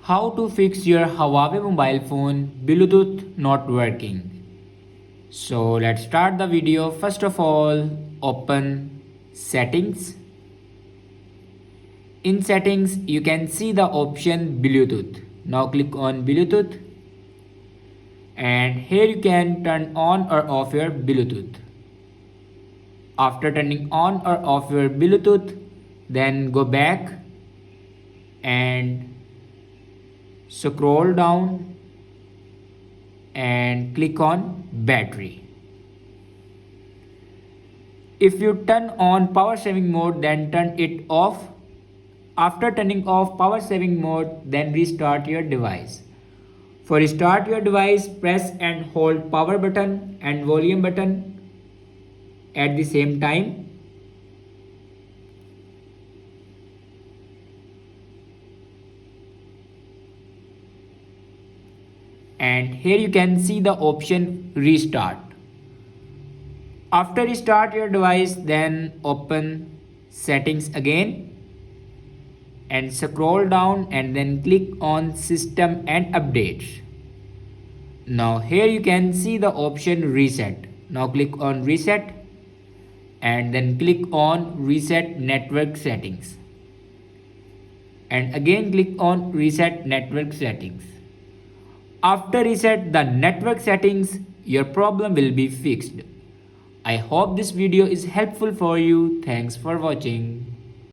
How to fix your Huawei mobile phone Bluetooth not working. So let's start the video. First of all, open settings. In settings, you can see the option Bluetooth. Now click on Bluetooth and here you can turn on or off your Bluetooth. After turning on or off your Bluetooth, then go back and scroll down and click on battery. If you turn on power saving mode, then turn it off. After turning off power saving mode, then restart your device. For restart your device, press and hold power button and volume button at the same time. And here you can see the option restart. After restart your device, then open settings again and scroll down and then click on system and updates. Now here you can see the option reset. Now click on reset and then click on reset network settings. And again click on reset network settings. After reset the network settings, your problem will be fixed. I hope this video is helpful for you. Thanks for watching.